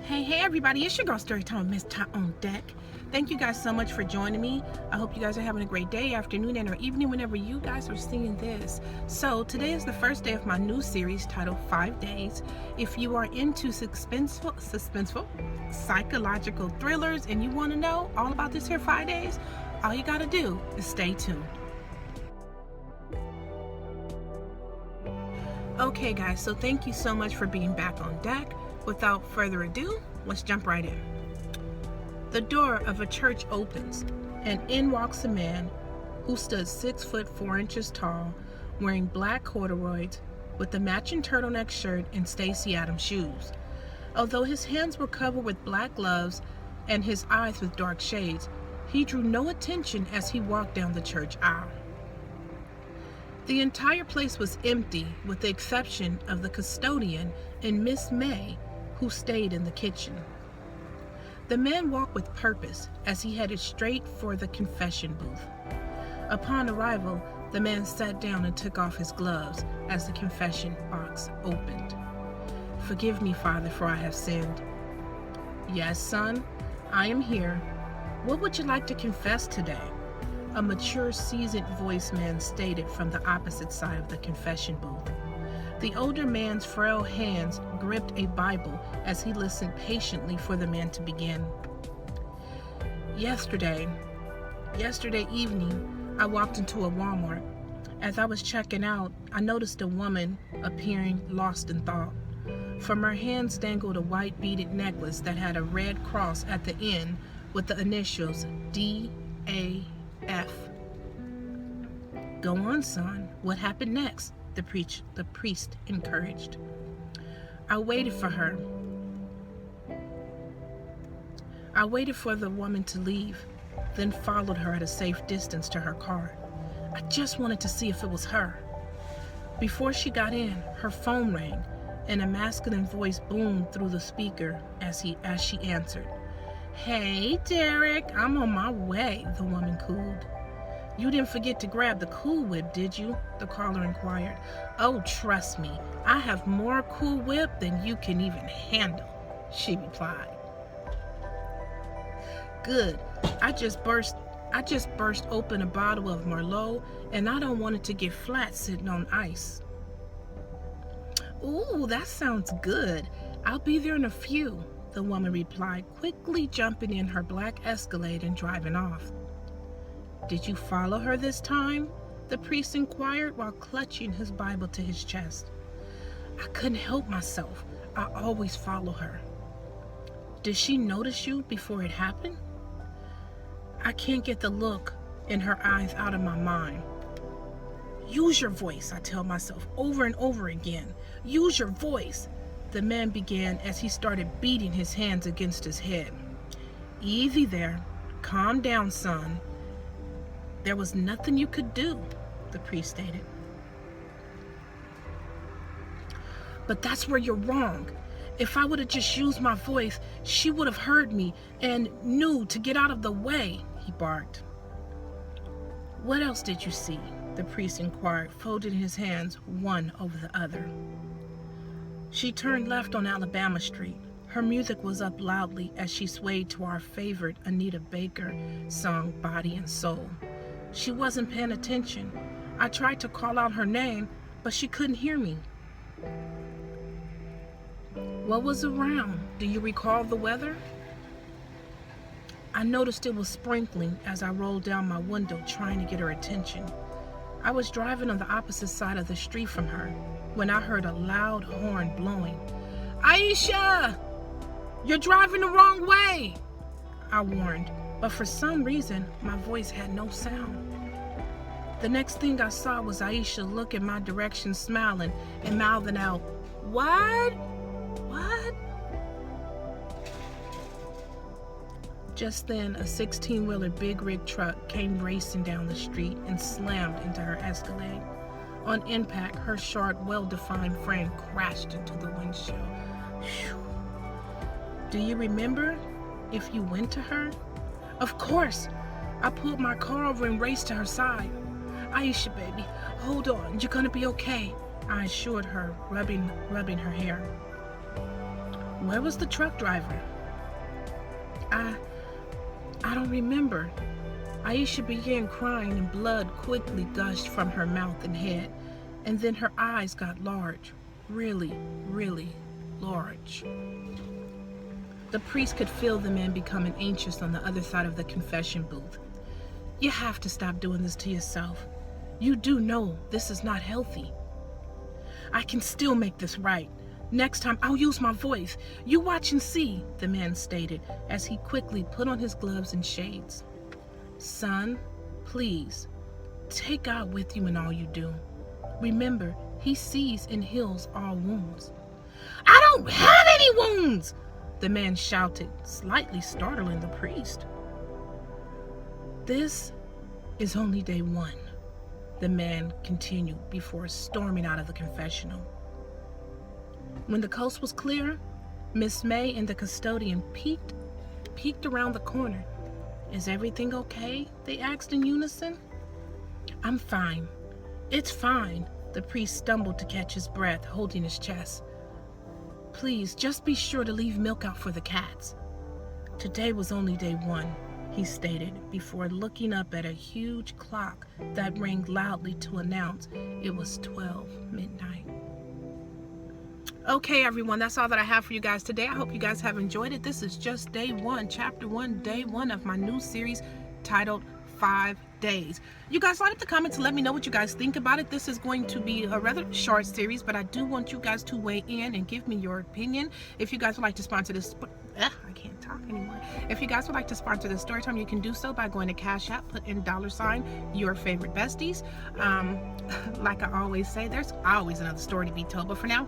Hey everybody, it's your girl Storytime Miss Ty on deck. Thank you guys so much for joining me. I hope you guys are having a great day, afternoon, and or evening whenever you guys are seeing this. So today is the first day of my new series titled 5 Days. If you are into suspenseful psychological thrillers and you want to know all about this here 5 days, all you gotta do is stay tuned. Okay guys, so thank you so much for being back on deck. Without further ado, let's jump right in. The door of a church opens, and in walks a man who stood 6 foot 4 inches tall, wearing black corduroys with a matching turtleneck shirt and Stacey Adams shoes. Although his hands were covered with black gloves and his eyes with dark shades, he drew no attention as he walked down the church aisle. The entire place was empty with the exception of the custodian and Miss May, who stayed in the kitchen. The man walked with purpose as he headed straight for the confession booth. Upon arrival, the man sat down and took off his gloves as the confession box opened. "Forgive me, Father, for I have sinned." "Yes, son, I am here. What would you like to confess today?" A mature, seasoned voiced man stated from the opposite side of the confession booth. The older man's frail hands gripped a Bible as he listened patiently for the man to begin. Yesterday evening, I walked into a Walmart. As I was checking out, I noticed a woman appearing lost in thought. From her hands dangled a white beaded necklace that had a red cross at the end with the initials D.A.F. "Go on, son. What happened next?" The priest encouraged. I waited for the woman to leave, then followed her at a safe distance to her car. I just wanted to see if it was her. Before she got in, her phone rang, and a masculine voice boomed through the speaker as she answered. "Hey, Derek, I'm on my way," the woman cooed. "You didn't forget to grab the Cool Whip, did you?" the caller inquired. "Oh, trust me, I have more Cool Whip than you can even handle," she replied. "Good. I just burst open a bottle of Merlot, and I don't want it to get flat sitting on ice." "Ooh, that sounds good. I'll be there in a few," the woman replied, quickly jumping in her black Escalade and driving off. "Did you follow her this time?" the priest inquired while clutching his Bible to his chest. "I couldn't help myself. I always follow her." "Did she notice you before it happened?" "I can't get the look in her eyes out of my mind." "Use your voice," I tell myself over and over again. "Use your voice," the man began as he started beating his hands against his head. "Easy there. Calm down, son. There was nothing you could do," the priest stated. "But that's where you're wrong. If I would have just used my voice, she would have heard me and knew to get out of the way," he barked. "What else did you see?" the priest inquired, folding his hands one over the other. "She turned left on Alabama Street. Her music was up loudly as she swayed to our favorite Anita Baker song, Body and Soul. She wasn't paying attention. I tried to call out her name, but she couldn't hear me." "What was around? Do you recall the weather?" "I noticed it was sprinkling as I rolled down my window trying to get her attention. I was driving on the opposite side of the street from her when I heard a loud horn blowing. 'Aisha, you're driving the wrong way,' I warned, but for some reason my voice had no sound. The next thing I saw was Aisha look in my direction smiling and mouthing out, 'What? What?' Just then, a 16-wheeler big rig truck came racing down the street and slammed into her Escalade. On impact, her short, well-defined frame crashed into the windshield. Whew. Do you remember if you went to her?" "Of course. I pulled my car over and raced to her side." "Aisha, baby, hold on. You're gonna be okay," I assured her, rubbing her hair. Where was the truck driver? I don't remember. Aisha began crying and blood quickly gushed from her mouth and head, and then her eyes got large, really, really large. The priest could feel the man becoming anxious on the other side of the confession booth. You have to stop doing this to yourself. You do know this is not healthy. I can still make this right. Next time I'll use my voice. You watch and see, the man stated as he quickly put on his gloves and shades. Son, please, take God with you in all you do. Remember, he sees and heals all wounds. I don't have any wounds, the man shouted, slightly startling the priest. This is only day one, the man continued before storming out of the confessional. When the coast was clear, Miss May and the custodian peeked around the corner. Is everything okay? They asked in unison. I'm fine. It's fine. The priest stumbled to catch his breath, holding his chest. Please, just be sure to leave milk out for the cats. Today was only day one, he stated, before looking up at a huge clock that rang loudly to announce it was 12 midnight. Okay, everyone, that's all that I have for you guys today. I hope you guys have enjoyed it. This is just day one, chapter one, day one of my new series titled 5 Days. You guys slide up the comments and let me know what you guys think about it. This is going to be a rather short series, but I do want you guys to weigh in and give me your opinion. If you guys would like to sponsor this, I can't talk anymore. If you guys would like to sponsor this story time, you can do so by going to Cash App, put in $ your favorite besties. Like I always say, there's always another story to be told, but for now,